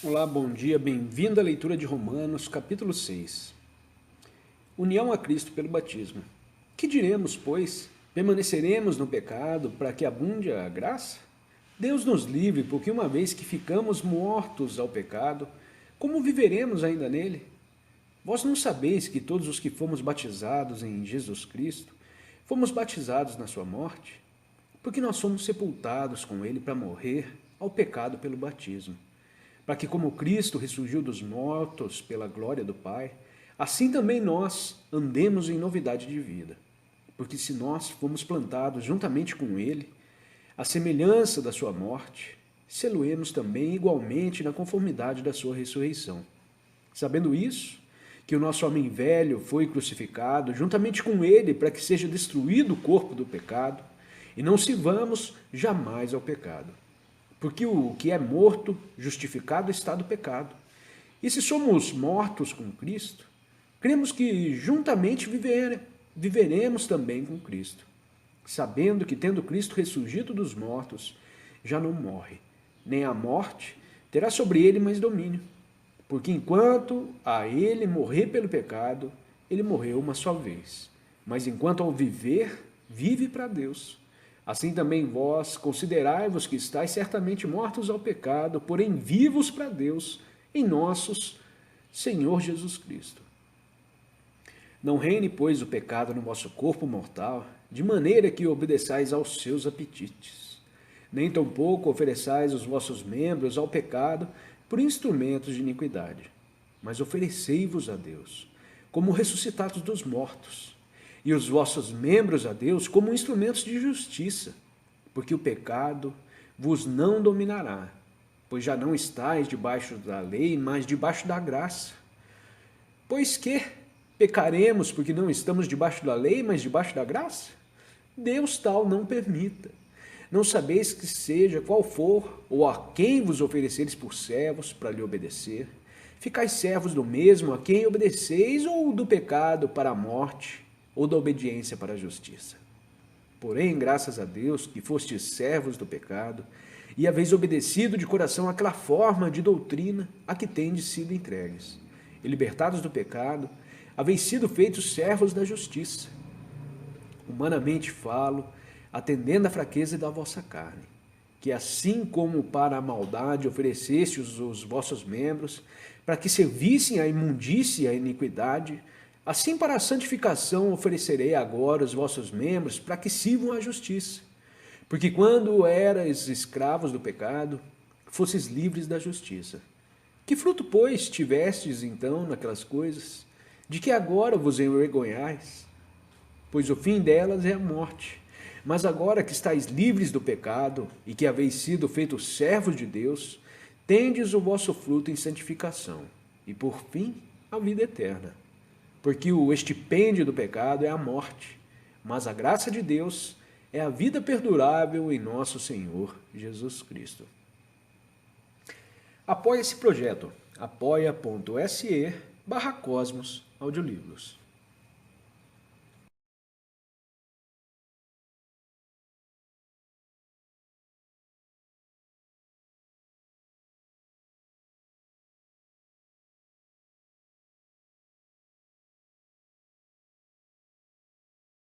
Olá, bom dia, bem-vindo à leitura de Romanos, capítulo 6. União a Cristo pelo batismo. Que diremos, pois? Permaneceremos no pecado para que abunde a graça? Deus nos livre, porque uma vez que ficamos mortos ao pecado, como viveremos ainda nele? Vós não sabeis que todos os que fomos batizados em Jesus Cristo, fomos batizados na sua morte? Porque nós somos sepultados com ele para morrer ao pecado pelo batismo, para que, como Cristo ressurgiu dos mortos pela glória do Pai, assim também nós andemos em novidade de vida. Porque se nós fomos plantados juntamente com Ele, à semelhança da sua morte, selo-emos também igualmente na conformidade da sua ressurreição. Sabendo isso, que o nosso homem velho foi crucificado juntamente com Ele para que seja destruído o corpo do pecado, e não sirvamos jamais ao pecado. Porque o que é morto, justificado está do pecado. E se somos mortos com Cristo, cremos que juntamente viveremos também com Cristo, sabendo que, tendo Cristo ressurgido dos mortos, já não morre, nem a morte terá sobre ele mais domínio. Porque enquanto a ele morrer pelo pecado, ele morreu uma só vez. Mas enquanto ao viver, vive para Deus. Assim também vós considerai-vos que estáis certamente mortos ao pecado, porém vivos para Deus, em nossos Senhor Jesus Cristo. Não reine, pois, o pecado no vosso corpo mortal, de maneira que obedeçais aos seus apetites. Nem tampouco ofereçais os vossos membros ao pecado por instrumentos de iniquidade, mas oferecei-vos a Deus, como ressuscitados dos mortos, e os vossos membros a Deus como instrumentos de justiça, porque o pecado vos não dominará, pois já não estáis debaixo da lei, mas debaixo da graça. Pois que pecaremos porque não estamos debaixo da lei, mas debaixo da graça? Deus tal não permita. Não sabeis que seja qual for, ou a quem vos ofereceres por servos para lhe obedecer, ficais servos do mesmo a quem obedeceis, ou do pecado para a morte, ou da obediência para a justiça. Porém, graças a Deus, que fostes servos do pecado, e haveis obedecido de coração àquela forma de doutrina a que tendes sido entregues. E libertados do pecado, haveis sido feitos servos da justiça. Humanamente falo, atendendo à fraqueza da vossa carne, que assim como para a maldade oferecestes os vossos membros, para que servissem à imundícia e à iniquidade, assim para a santificação oferecerei agora os vossos membros para que sirvam à justiça. Porque quando erais escravos do pecado, fosses livres da justiça. Que fruto, pois, tivestes então naquelas coisas, de que agora vos envergonhais? Pois o fim delas é a morte. Mas agora que estáis livres do pecado e que haveis sido feitos servos de Deus, tendes o vosso fruto em santificação, e por fim a vida eterna. Porque o estipêndio do pecado é a morte, mas a graça de Deus é a vida perdurável em nosso Senhor Jesus Cristo. Apoie esse projeto, apoia.se/Cosmos Audiolivros.